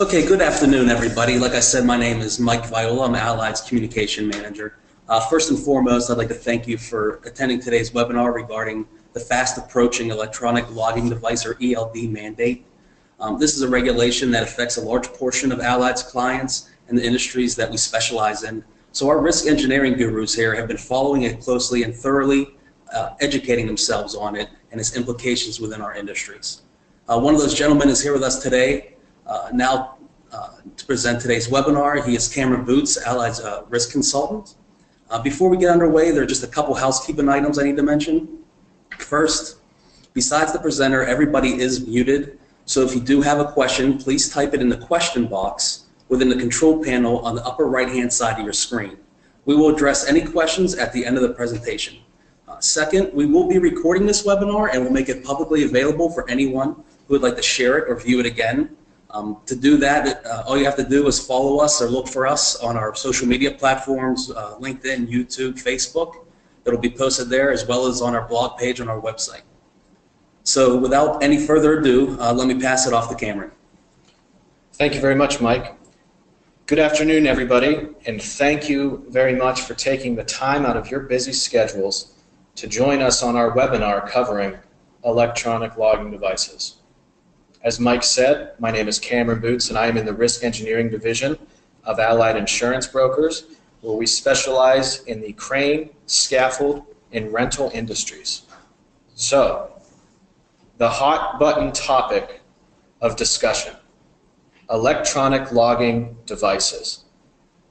Okay, good afternoon, everybody. Like I said, my name is Mike Viola. I'm Allied's Communication Manager. First and foremost, I'd like to thank you for attending today's webinar regarding the fast approaching electronic logging device, or ELD mandate. This is a regulation that affects a large portion of Allied's clients and the industries that we specialize in. So our risk engineering gurus here have been following it closely and thoroughly educating themselves on it and its implications within our industries. One of those gentlemen is here with us today. To present today's webinar, he is Cameron Boots, Allied's risk consultant. Before we get underway, there are just a couple housekeeping items I need to mention. First, besides the presenter, everybody is muted. So if you do have a question, please type it in the question box within the control panel on the upper right-hand side of your screen. We will address any questions at the end of the presentation. Second, we will be recording this webinar and we'll make it publicly available for anyone who would like to share it or view it again. To do that, all you have to do is follow us or look for us on our social media platforms, LinkedIn, YouTube, Facebook. It'll be posted there, as well as on our blog page on our website. So without any further ado, let me pass it off to Cameron. Thank you very much, Mike. Good afternoon, everybody, and thank you very much for taking the time out of your busy schedules to join us on our webinar covering electronic logging devices. As Mike said, my name is Cameron Boots, and I am in the Risk Engineering Division of Allied Insurance Brokers, where we specialize in the crane, scaffold, and rental industries. So, the hot button topic of discussion, electronic logging devices.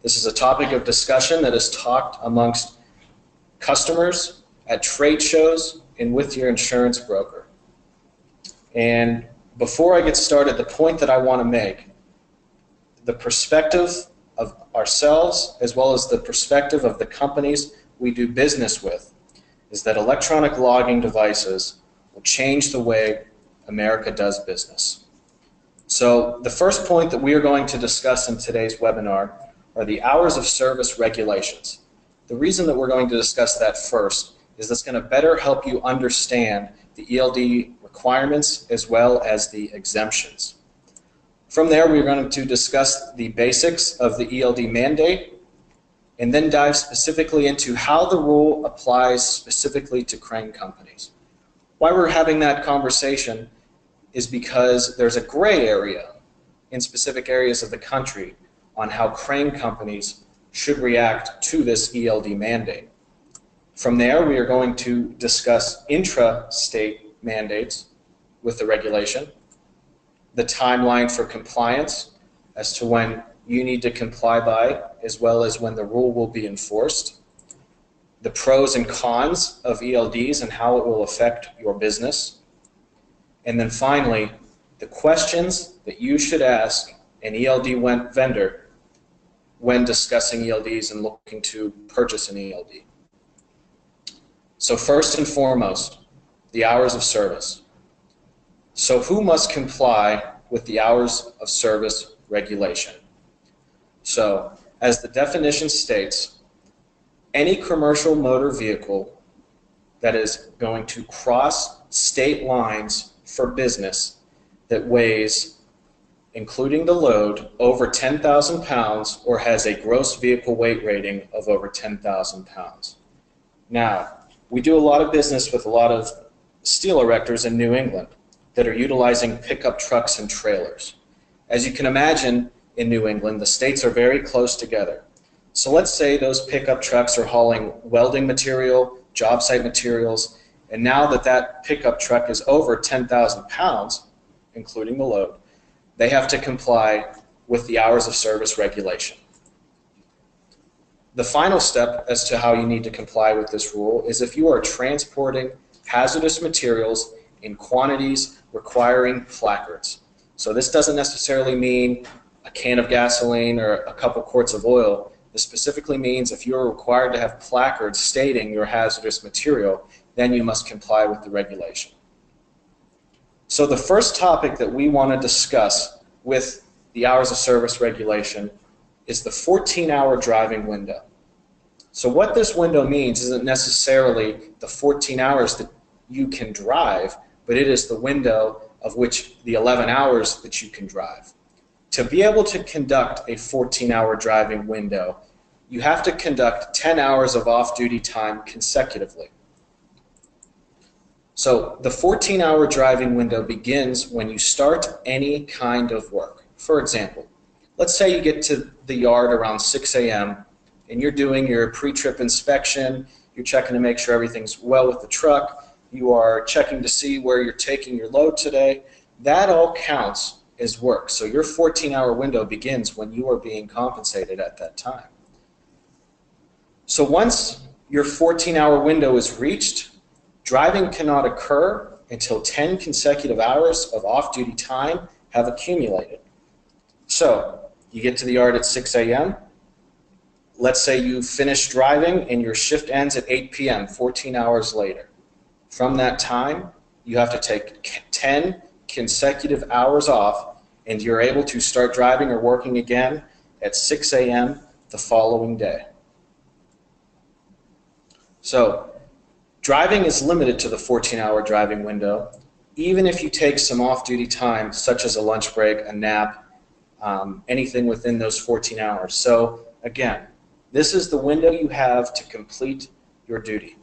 This is a topic of discussion that is talked amongst customers, at trade shows, and with your insurance broker. And before I get started, the point that I want to make, the perspective of ourselves as well as the perspective of the companies we do business with, is that electronic logging devices will change the way America does business. So the first point that we are going to discuss in today's webinar are the hours of service regulations. The reason that we're going to discuss that first is that's going to better help you understand the ELD requirements as well as the exemptions. From there, we're going to discuss the basics of the ELD mandate and then dive specifically into how the rule applies specifically to crane companies. Why we're having that conversation is because there's a gray area in specific areas of the country on how crane companies should react to this ELD mandate. From there, we are going to discuss intra-state mandates with the regulation, the timeline for compliance as to when you need to comply by, as well as when the rule will be enforced, the pros and cons of ELDs and how it will affect your business, and then finally, the questions that you should ask an ELD vendor when discussing ELDs and looking to purchase an ELD. So first and foremost, the hours of service. So who must comply with the hours of service regulation? So, as the definition states, any commercial motor vehicle that is going to cross state lines for business that weighs, including the load, over 10,000 pounds or has a gross vehicle weight rating of over 10,000 pounds. Now, we do a lot of business with a lot of steel erectors in New England that are utilizing pickup trucks and trailers. As you can imagine, in New England, the states are very close together. So let's say those pickup trucks are hauling welding material, job site materials, and now that that pickup truck is over 10,000 pounds, including the load, they have to comply with the hours of service regulation. The final step as to how you need to comply with this rule is if you are transporting hazardous materials in quantities requiring placards. So this doesn't necessarily mean a can of gasoline or a couple quarts of oil. This specifically means if you're required to have placards stating your hazardous material, then you must comply with the regulation. So the first topic that we want to discuss with the hours of service regulation is the 14-hour driving window. So what this window means isn't necessarily the 14 hours that you can drive, but it is the window of which the 11 hours that you can drive. To be able to conduct a 14-hour driving window, you have to conduct 10 hours of off-duty time consecutively. So the 14-hour driving window begins when you start any kind of work. For example, let's say you get to the yard around 6 a.m. and you're doing your pre-trip inspection, you're checking to make sure everything's well with the truck, you are checking to see where you're taking your load today. That all counts as work. So your 14-hour window begins when you are being compensated at that time. So once your 14-hour window is reached, driving cannot occur until 10 consecutive hours of off-duty time have accumulated. So you get to the yard at 6 a.m. Let's say you finish driving and your shift ends at 8 p.m., 14 hours later. From that time, you have to take 10 consecutive hours off, and you're able to start driving or working again at 6 a.m. the following day. So driving is limited to the 14-hour driving window, even if you take some off-duty time, such as a lunch break, a nap, anything within those 14 hours. So again, this is the window you have to complete your duty.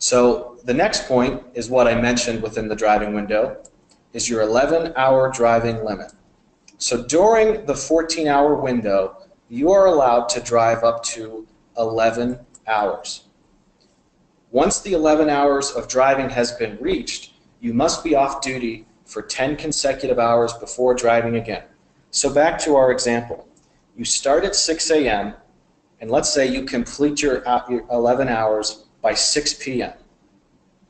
So the next point is what I mentioned within the driving window, is your 11-hour driving limit. So during the 14-hour window, you are allowed to drive up to 11 hours. Once the 11 hours of driving has been reached, you must be off duty for 10 consecutive hours before driving again. So back to our example. You start at 6 a.m. and let's say you complete your 11 hours by 6 p.m.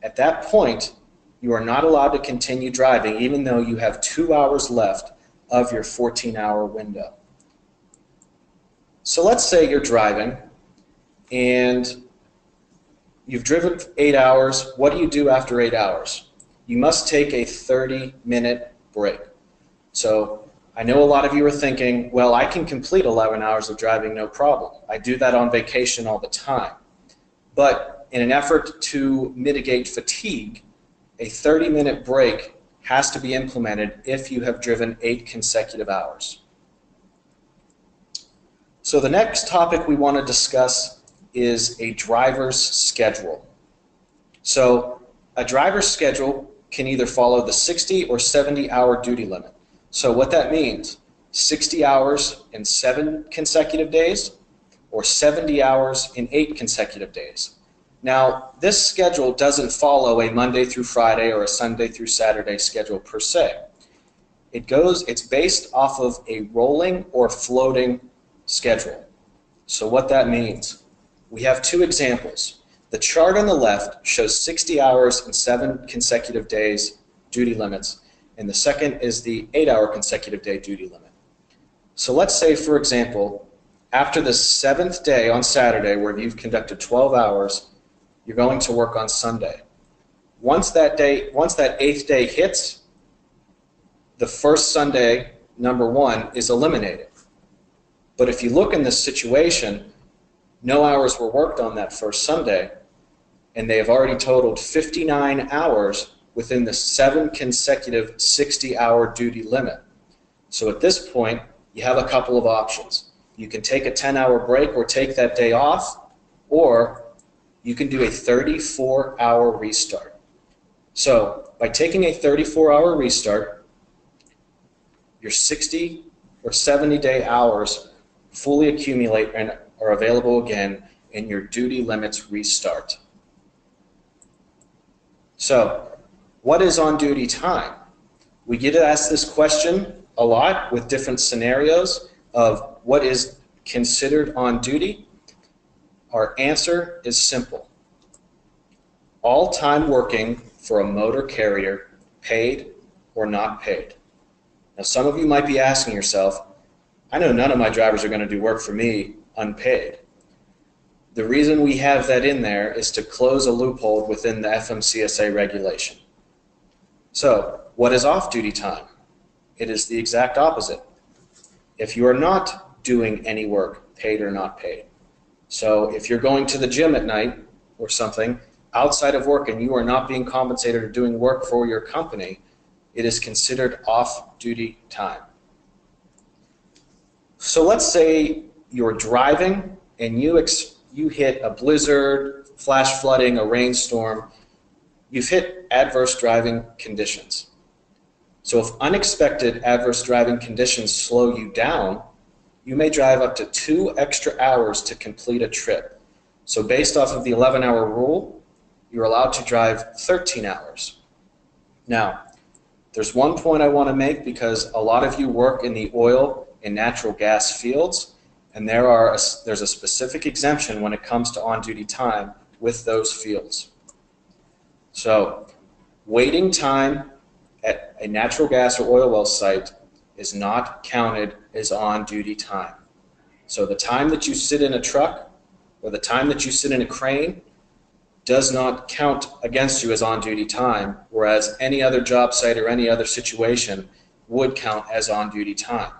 At that point, you are not allowed to continue driving even though you have 2 hours left of your 14-hour window. So let's say you're driving and you've driven 8 hours. What do you do after 8 hours? You must take a 30-minute break. So I know a lot of you are thinking, well, I can complete 11 hours of driving, no problem. I do that on vacation all the time. But in an effort to mitigate fatigue, a 30-minute break has to be implemented if you have driven 8 consecutive hours. So the next topic we want to discuss is a driver's schedule. So a driver's schedule can either follow the 60 or 70-hour duty limit. So what that means, 60 hours in 7 consecutive days or 70 hours in 8 consecutive days. Now, this schedule doesn't follow a Monday through Friday or a Sunday through Saturday schedule per se. It's based off of a rolling or floating schedule. So what that means, we have 2 examples. The chart on the left shows 60 hours and 7 consecutive days duty limits, and the second is the 8-hour consecutive day duty limit. So let's say, for example, after the 7th day on Saturday where you've conducted 12 hours, you're going to work on Sunday. Once that 8th day hits, the first Sunday, number 1, is eliminated. But if you look in this situation, no hours were worked on that first Sunday, and they have already totaled 59 hours within the 7 consecutive 60-hour duty limit. So at this point, you have a couple of options. You can take a 10-hour break or take that day off, or you can do a 34-hour restart. So by taking a 34-hour restart, your 60 or 70-day hours fully accumulate and are available again, and your duty limits restart. So what is on-duty time? We get asked this question a lot with different scenarios of what is considered on duty. Our answer is simple. All time working for a motor carrier, paid or not paid. Now some of you might be asking yourself, I know none of my drivers are going to do work for me unpaid. The reason we have that in there is to close a loophole within the FMCSA regulation. So what is off-duty time? It is the exact opposite. If you are not doing any work, paid or not paid. So if you're going to the gym at night or something outside of work and you are not being compensated or doing work for your company, it is considered off-duty time. So let's say you're driving and you hit a blizzard, flash flooding, a rainstorm. You've hit adverse driving conditions. So if unexpected adverse driving conditions slow you down, you may drive up to 2 extra hours to complete a trip. So based off of the 11-hour rule, you're allowed to drive 13 hours. Now, there's one point I want to make, because a lot of you work in the oil and natural gas fields, and there's a specific exemption when it comes to on-duty time with those fields. So waiting time at a natural gas or oil well site is not counted as on-duty time. So the time that you sit in a truck or the time that you sit in a crane does not count against you as on-duty time, whereas any other job site or any other situation would count as on-duty time.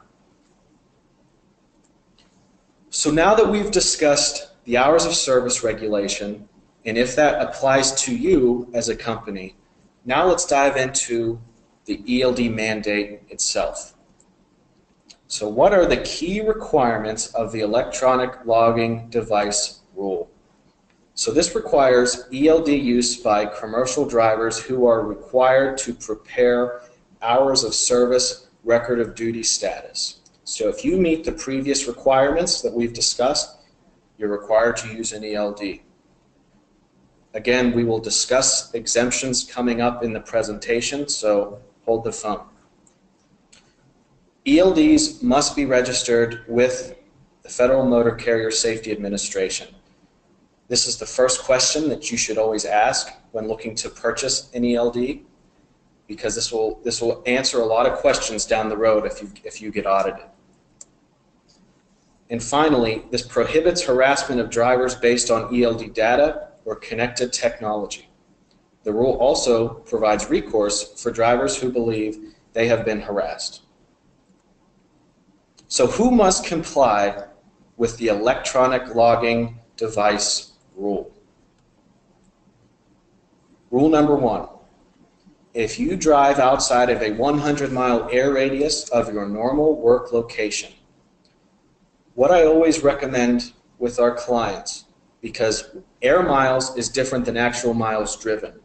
So now that we've discussed the hours of service regulation, and if that applies to you as a company, now let's dive into the ELD mandate itself. So what are the key requirements of the electronic logging device rule? So this requires ELD use by commercial drivers who are required to prepare hours of service record of duty status. So if you meet the previous requirements that we've discussed, you're required to use an ELD. Again, we will discuss exemptions coming up in the presentation, so hold the phone. ELDs must be registered with the Federal Motor Carrier Safety Administration. This is the first question that you should always ask when looking to purchase an ELD, because this will answer a lot of questions down the road if you get audited. And finally, this prohibits harassment of drivers based on ELD data or connected technology. The rule also provides recourse for drivers who believe they have been harassed. So who must comply with the electronic logging device rule? Rule number 1, if you drive outside of a 100-mile air radius of your normal work location. What I always recommend with our clients, because air miles is different than actual miles driven,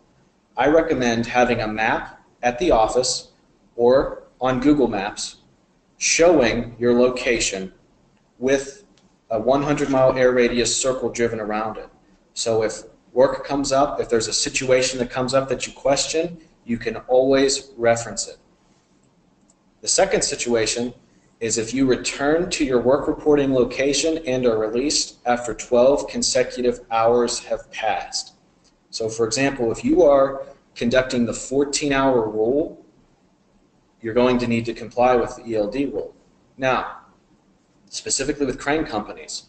I recommend having a map at the office or on Google Maps showing your location with a 100-mile air radius circle driven around it. So if work comes up, if there's a situation that comes up that you question, you can always reference it. The second situation is if you return to your work reporting location and are released after 12 consecutive hours have passed. So for example, if you are conducting the 14-hour rule, you're going to need to comply with the ELD rule. Now, specifically with crane companies,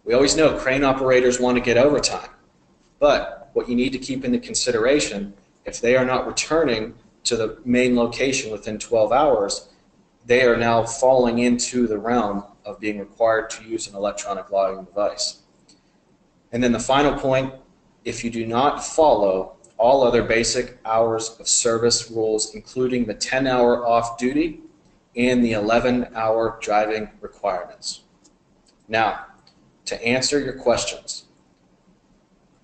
we always know crane operators want to get overtime, but what you need to keep into consideration, if they are not returning to the main location within 12 hours, they are now falling into the realm of being required to use an electronic logging device. And then the final point, if you do not follow all other basic hours of service rules, including the 10-hour off duty and the 11-hour driving requirements. Now, to answer your questions,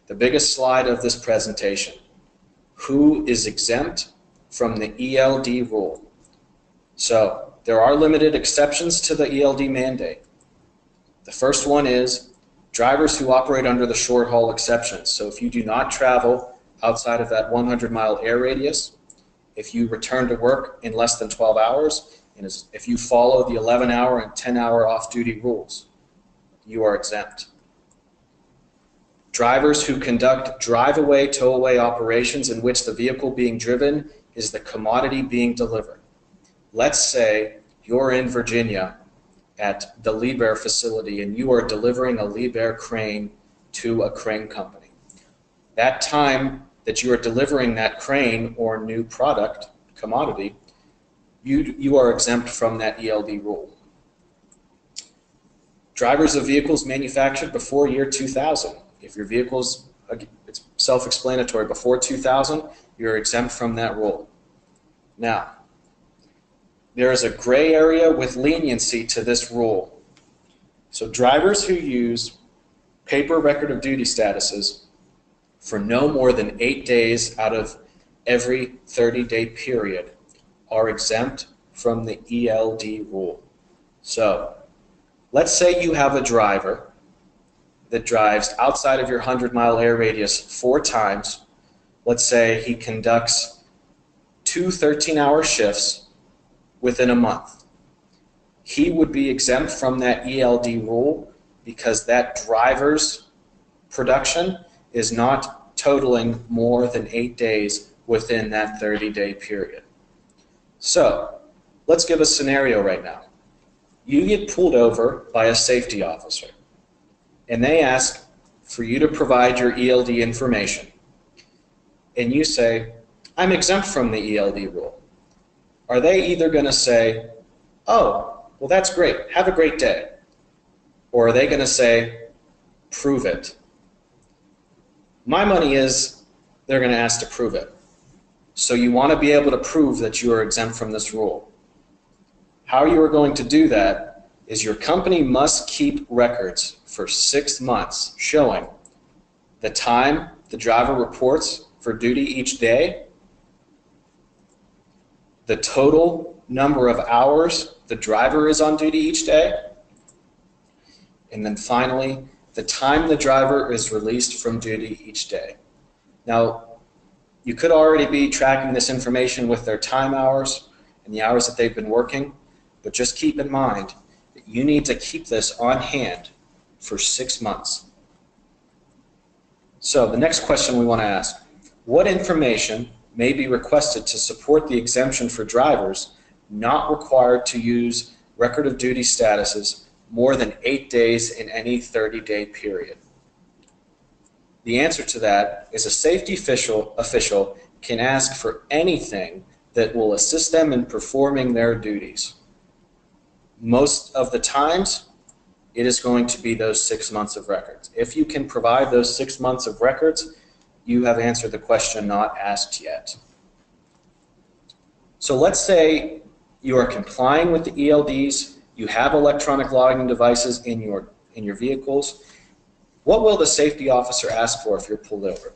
the biggest slide of this presentation, who is exempt from the ELD rule? So, there are limited exceptions to the ELD mandate. The first one is drivers who operate under the short haul exception. So if you do not travel outside of that 100-mile air radius, if you return to work in less than 12 hours, and if you follow the 11-hour and 10-hour off-duty rules, you are exempt. Drivers who conduct drive-away, tow-away operations in which the vehicle being driven is the commodity being delivered. Let's say you're in Virginia at the Liebherr facility and you are delivering a Liebherr crane to a crane company. That time that you are delivering that crane or new product, commodity, you are exempt from that ELD rule. Drivers of vehicles manufactured before year 2000. If your vehicle's, it's self-explanatory, before 2000, you're exempt from that rule. Now, there is a gray area with leniency to this rule. So drivers who use paper record of duty statuses for no more than 8 days out of every 30-day period are exempt from the ELD rule. So let's say you have a driver that drives outside of your 100-mile air radius 4 times. Let's say he conducts 2 13-hour shifts within a month. He would be exempt from that ELD rule because that driver's production is not totaling more than 8 days within that 30-day period. So let's give a scenario right now. You get pulled over by a safety officer, and they ask for you to provide your ELD information. And you say, I'm exempt from the ELD rule. Are they either going to say, oh, well, that's great, have a great day? Or are they going to say, prove it? My money is they're going to ask to prove it. So you want to be able to prove that you are exempt from this rule. How you are going to do that is your company must keep records for 6 months showing the time the driver reports for duty each day, the total number of hours the driver is on duty each day, and then finally, the time the driver is released from duty each day. Now, you could already be tracking this information with their time hours and the hours that they've been working, but just keep in mind that you need to keep this on hand for 6 months. So the next question we want to ask, what information may be requested to support the exemption for drivers not required to use record of duty statuses more than 8 days in any 30-day period? The answer to that is a safety official can ask for anything that will assist them in performing their duties. Most of the times, it is going to be those 6 months of records. If you can provide those 6 months of records, you have answered the question not asked yet. So let's say you are complying with the ELDs, you have electronic logging devices in your vehicles. What will the safety officer ask for if you're pulled over?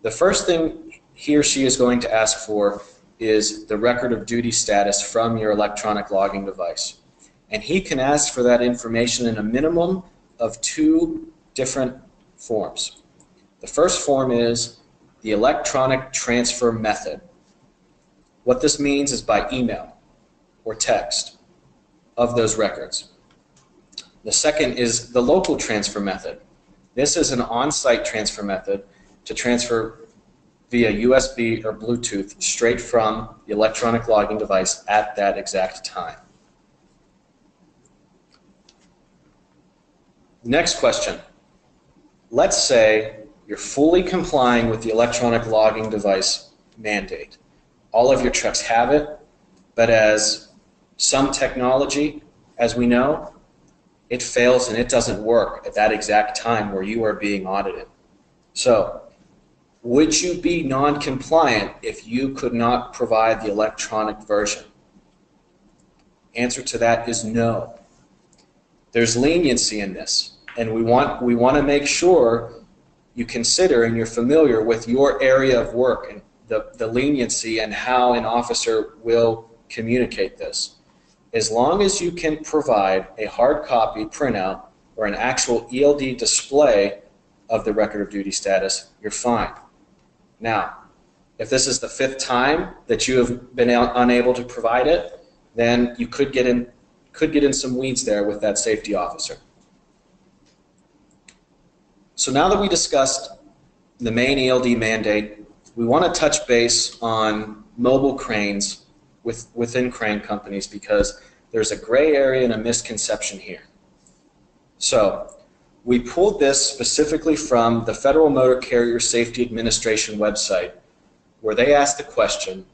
The first thing he or she is going to ask for is the record of duty status from your electronic logging device. And he can ask for that information in a minimum of 2 different forms. The first form is the electronic transfer method. What this means is by email or text of those records. The second is the local transfer method. This is an on-site transfer method to transfer via USB or Bluetooth straight from the electronic logging device at that exact time. Next question. Let's say you're fully complying with the electronic logging device mandate. All of your trucks have it, but as some technology, as we know, it fails and it doesn't work at that exact time where you are being audited. So, would you be non-compliant if you could not provide the electronic version? Answer to that is no. There's leniency in this, and we want to make sure you consider and you're familiar with your area of work and the leniency and how an officer will communicate this. As long as you can provide a hard copy printout or an actual ELD display of the record of duty status, you're fine. Now, if this is the 5th time that you have been unable to provide it, then you could get in some weeds there with that safety officer. So now that we discussed the main ELD mandate, we want to touch base on mobile cranes within crane companies because there's a gray area and a misconception here. So we pulled this specifically from the Federal Motor Carrier Safety Administration website, where they asked the question,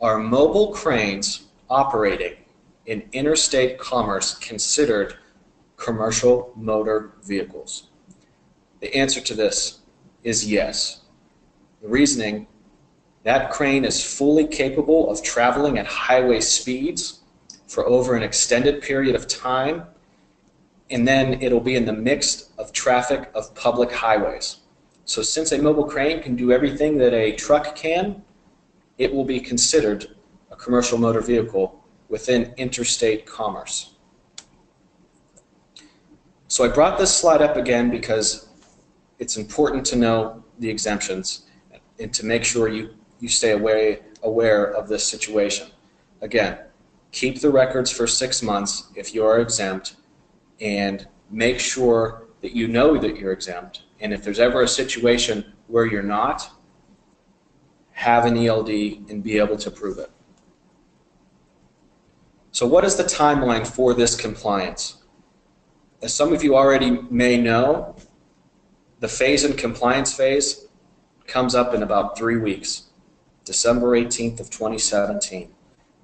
are mobile cranes operating in interstate commerce considered commercial motor vehicles? The answer to this is yes. The reasoning, that crane is fully capable of traveling at highway speeds for over an extended period of time and then it'll be in the mix of traffic of public highways. So since a mobile crane can do everything that a truck can, it will be considered a commercial motor vehicle within interstate commerce. So I brought this slide up again because it's important to know the exemptions and to make sure you stay aware of this situation. Again, keep the records for 6 months if you are exempt, and make sure that you know that you're exempt. And if there's ever a situation where you're not, have an ELD and be able to prove it. So what is the timeline for this compliance? As some of you already may know, the phase in compliance phase comes up in about 3 weeks, December 18th of 2017.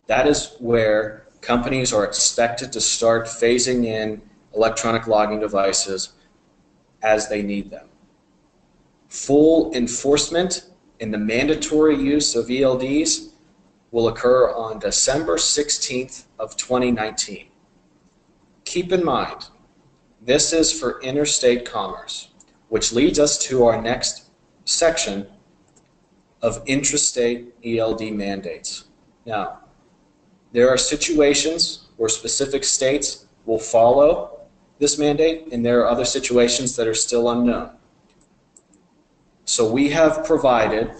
That is where companies are expected to start phasing in electronic logging devices as they need them. Full enforcement in the mandatory use of ELDs will occur on December 16th of 2019. Keep in mind, this is for interstate commerce, which leads us to our next section of intrastate ELD mandates. Now, there are situations where specific states will follow this mandate, and there are other situations that are still unknown. So we have provided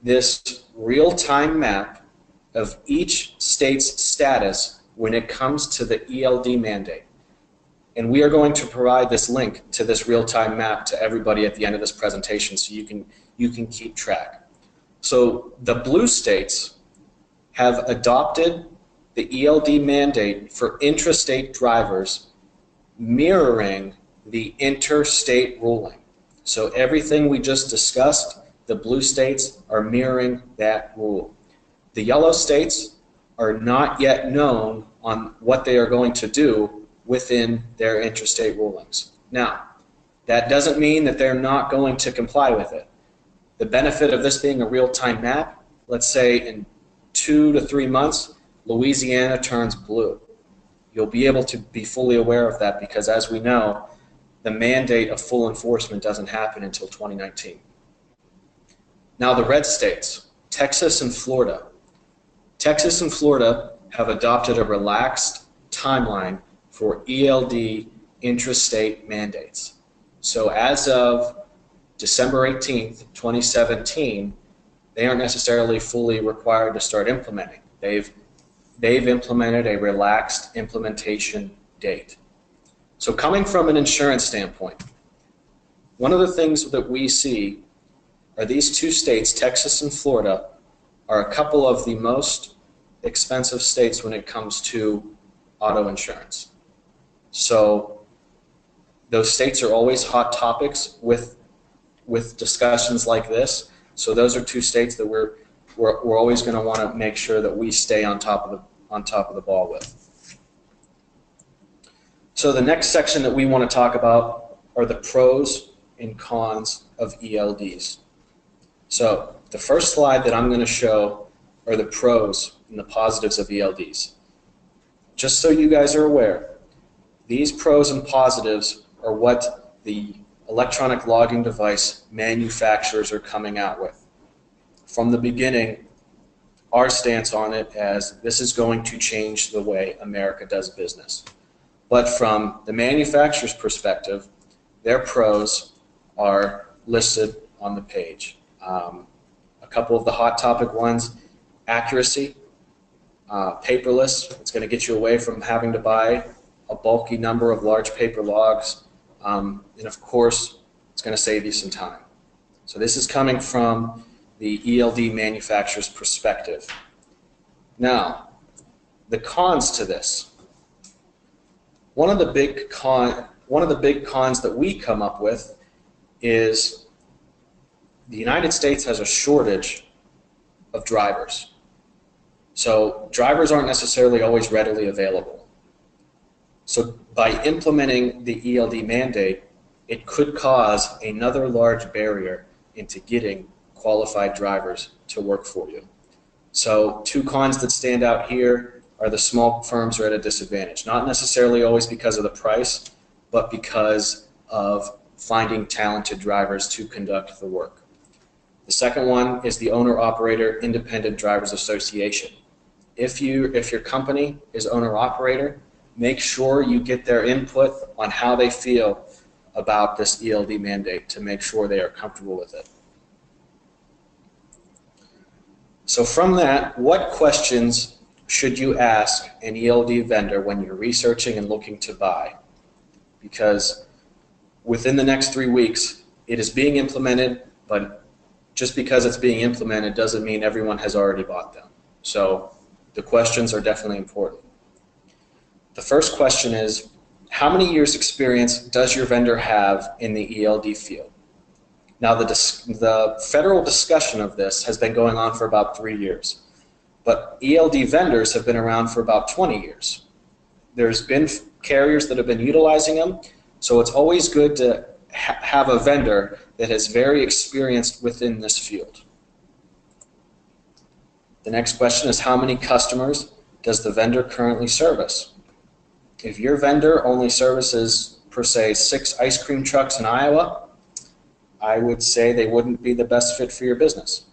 this real-time map of each state's status when it comes to the ELD mandate. And we are going to provide this link to this real-time map to everybody at the end of this presentation so you can keep track. So the blue states have adopted the ELD mandate for intrastate drivers, mirroring the interstate ruling. So everything we just discussed, the blue states are mirroring that rule. The yellow states are not yet known on what they are going to do within their interstate rulings. Now, that doesn't mean that they're not going to comply with it. The benefit of this being a real-time map, let's say in 2 to 3 months, Louisiana turns blue. You'll be able to be fully aware of that because, as we know, the mandate of full enforcement doesn't happen until 2019. Now the red states, Texas and Florida. Texas and Florida have adopted a relaxed timeline for ELD intrastate mandates. So as of December 18th, 2017, they aren't necessarily fully required to start implementing. They've implemented a relaxed implementation date. So coming from an insurance standpoint, one of the things that we see are these two states, Texas and Florida, are a couple of the most expensive states when it comes to auto insurance. So those states are always hot topics with discussions like this. So those are two states that we're always going to want to make sure that we stay on top of the ball with. So the next section that we want to talk about are the pros and cons of ELDs. So the first slide that I'm going to show are the pros and the positives of ELDs. Just so you guys are aware, these pros and positives are what the electronic logging device manufacturers are coming out with. From the beginning, our stance on it as this is going to change the way America does business. But from the manufacturer's perspective, their pros are listed on the page. A couple of the hot topic ones: accuracy, paperless. It's going to get you away from having to buy a bulky number of large paper logs. And of course, it's going to save you some time. So this is coming from the ELD manufacturer's perspective. Now, the cons to this. One of the big cons that we come up with is the United States has a shortage of drivers. So drivers aren't necessarily always readily available. So by implementing the ELD mandate, it could cause another large barrier into getting qualified drivers to work for you. So two cons that stand out here are the small firms are at a disadvantage, not necessarily always because of the price, but because of finding talented drivers to conduct the work. The second one is the Owner-Operator Independent Drivers Association. If your company is owner-operator, make sure you get their input on how they feel about this ELD mandate to make sure they are comfortable with it. So from that, what questions should you ask an ELD vendor when you're researching and looking to buy? Because within the next 3 weeks, it is being implemented, but just because it's being implemented doesn't mean everyone has already bought them. So the questions are definitely important. The first question is, how many years experience does your vendor have in the ELD field? Now the federal discussion of this has been going on for about 3 years, but ELD vendors have been around for about 20 years. There's been carriers that have been utilizing them, so it's always good to have a vendor that is very experienced within this field. The next question is, how many customers does the vendor currently service? If your vendor only services, per se, 6 ice cream trucks in Iowa, I would say they wouldn't be the best fit for your business.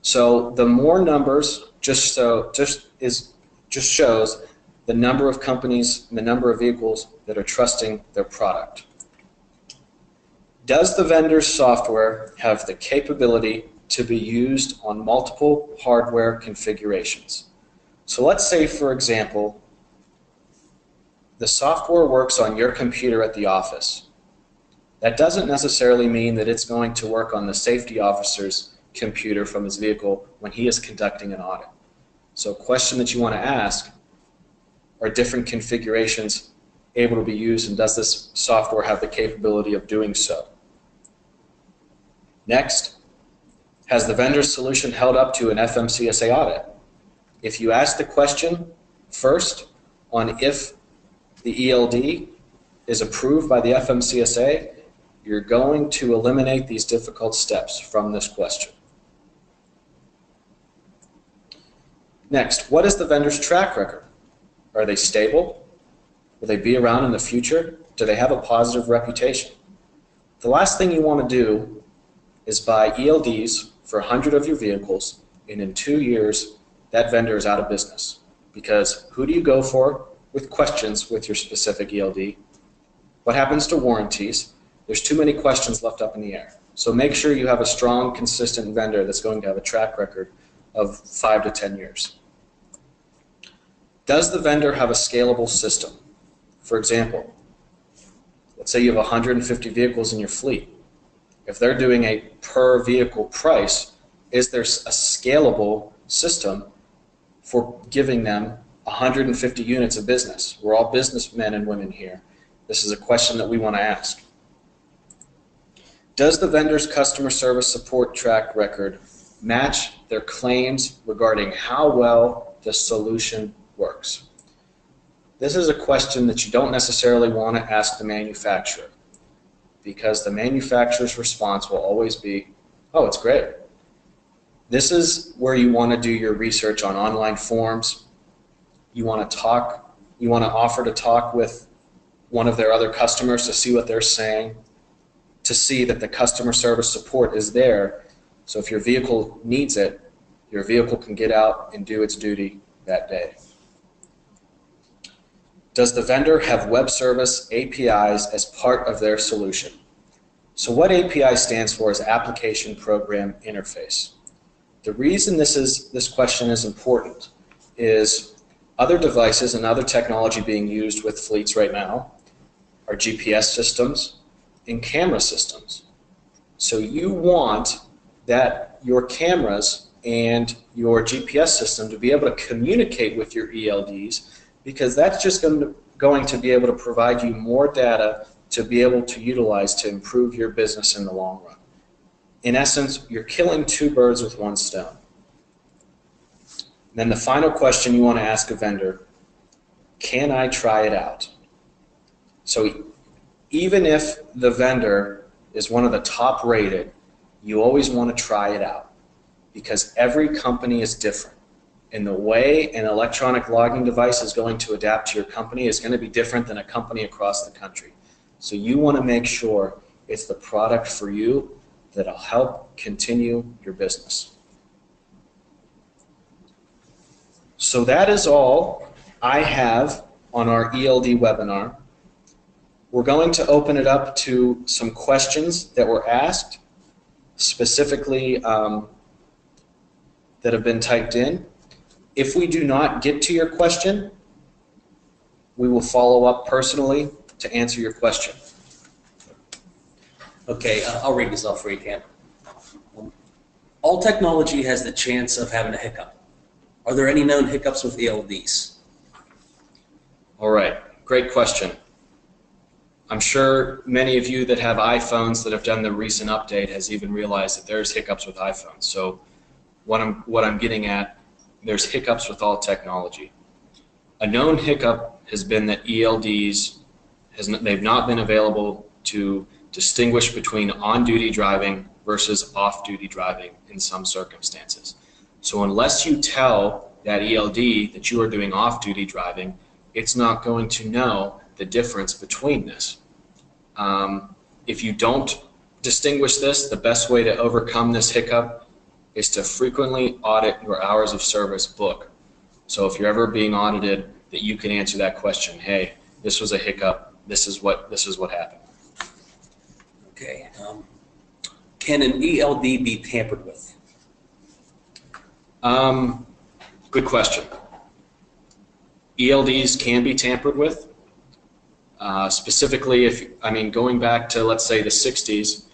So the more numbers just shows the number of companies and the number of vehicles that are trusting their product. Does the vendor's software have the capability to be used on multiple hardware configurations? So let's say, for example, the software works on your computer at the office. That doesn't necessarily mean that it's going to work on the safety officer's computer from his vehicle when he is conducting an audit. So a question that you want to ask, are different configurations able to be used, and does this software have the capability of doing so? Next, has the vendor's solution held up to an FMCSA audit? If you ask the question first on if the ELD is approved by the FMCSA, you're going to eliminate these difficult steps from this question. Next, what is the vendor's track record? Are they stable? Will they be around in the future? Do they have a positive reputation? The last thing you want to do is buy ELDs for 100 of your vehicles, and in 2 years, that vendor is out of business. Because who do you go for with questions with your specific ELD? What happens to warranties? There's too many questions left up in the air. So make sure you have a strong, consistent vendor that's going to have a track record of 5 to 10 years. Does the vendor have a scalable system? For example, let's say you have 150 vehicles in your fleet. If they're doing a per vehicle price, is there a scalable system for giving them 150 units of business? We're all businessmen and women here. This is a question that we want to ask. Does the vendor's customer service support track record match their claims regarding how well the solution works? This is a question that you don't necessarily want to ask the manufacturer, because the manufacturer's response will always be, oh, it's great. This is where you want to do your research on online forums. You want to offer to talk with one of their other customers to see what they're saying, to see that the customer service support is there. So if your vehicle needs it, your vehicle can get out and do its duty that day. Does the vendor have web service APIs as part of their solution? So what API stands for is Application Program Interface. The reason this question is important is other devices and other technology being used with fleets right now are GPS systems and camera systems. So you want that your cameras and your GPS system to be able to communicate with your ELDs, because that's just going to be able to provide you more data to be able to utilize to improve your business in the long run. In essence, you're killing 2 birds with 1 stone. And then the final question you want to ask a vendor, can I try it out? So even if the vendor is one of the top rated, you always want to try it out, because every company is different. And the way an electronic logging device is going to adapt to your company is going to be different than a company across the country. So you want to make sure it's the product for you that'll help continue your business. So that is all I have on our ELD webinar. We're going to open it up to some questions that were asked, specifically that have been typed in. If we do not get to your question, we will follow up personally to answer your question. Okay, I'll read this off for you, Cam. All technology has the chance of having a hiccup. Are there any known hiccups with ELDs? All right, great question. I'm sure many of you that have iPhones that have done the recent update has even realized that there's hiccups with iPhones. So what I'm getting at, there's hiccups with all technology. A known hiccup has been that ELDs, they've not been available to distinguish between on-duty driving versus off-duty driving in some circumstances. So unless you tell that ELD that you are doing off-duty driving, it's not going to know the difference between this. If you don't distinguish this, the best way to overcome this hiccup is to frequently audit your hours of service book. So if you're ever being audited, that you can answer that question. Hey, this was a hiccup. This is what happened. Okay. Can an ELD be tampered with? Good question. ELDs can be tampered with. Specifically, going back to, let's say, the 60s,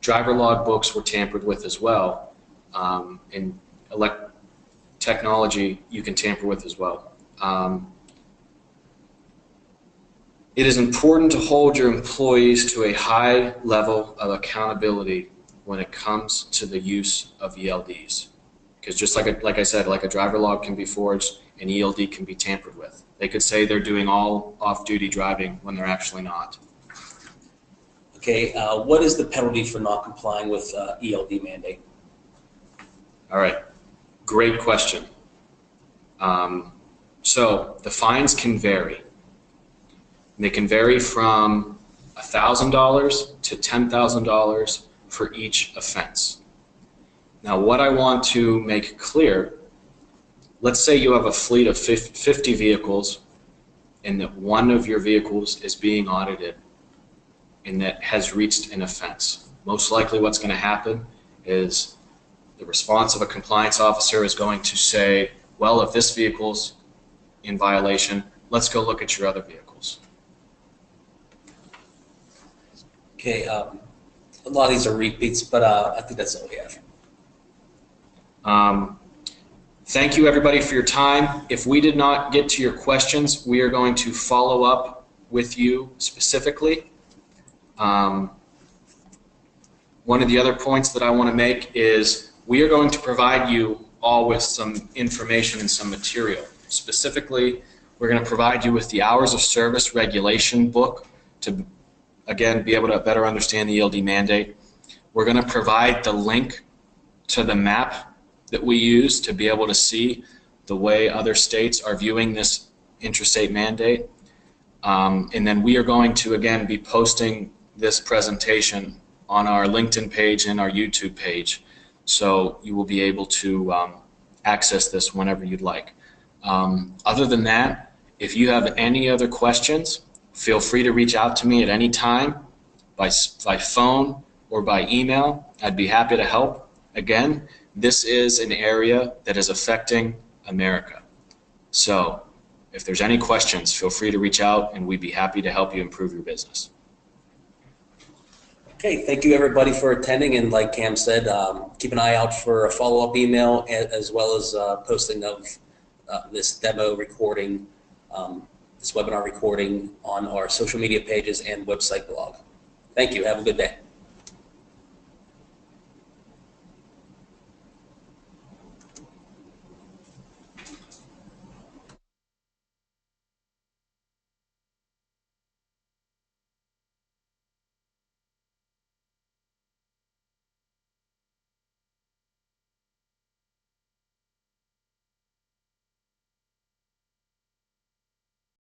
driver log books were tampered with as well. And technology you can tamper with as well. It is important to hold your employees to a high level of accountability when it comes to the use of ELDs. Because just like I said, like a driver log can be forged, an ELD can be tampered with. They could say they're doing all off-duty driving when they're actually not. Okay, what is the penalty for not complying with ELD mandate? All right, great question. So the fines can vary. They can vary from $1,000 to $10,000 for each offense. Now, what I want to make clear, let's say you have a fleet of 50 vehicles and that one of your vehicles is being audited and that has reached an offense. Most likely what's going to happen is the response of a compliance officer is going to say, well, if this vehicle's in violation, let's go look at your other vehicles. Okay, a lot of these are repeats, but I think that's all we have. Thank you everybody for your time. If we did not get to your questions, we are going to follow up with you specifically. One of the other points that I want to make is we are going to provide you all with some information and some material. Specifically, we're going to provide you with the hours of service regulation book to, again, be able to better understand the ELD mandate. We're going to provide the link to the map that we use to be able to see the way other states are viewing this interstate mandate. And then we are going to, again, be posting this presentation on our LinkedIn page and our YouTube page. So you will be able to access this whenever you'd like. Other than that, if you have any other questions, feel free to reach out to me at any time by phone or by email. I'd be happy to help. Again, this is an area that is affecting America. So if there's any questions, feel free to reach out and we'd be happy to help you improve your business. Okay, thank you everybody for attending, and like Cam said, keep an eye out for a follow-up email as well as posting of this demo recording, this webinar recording on our social media pages and website blog. Thank you. Have a good day.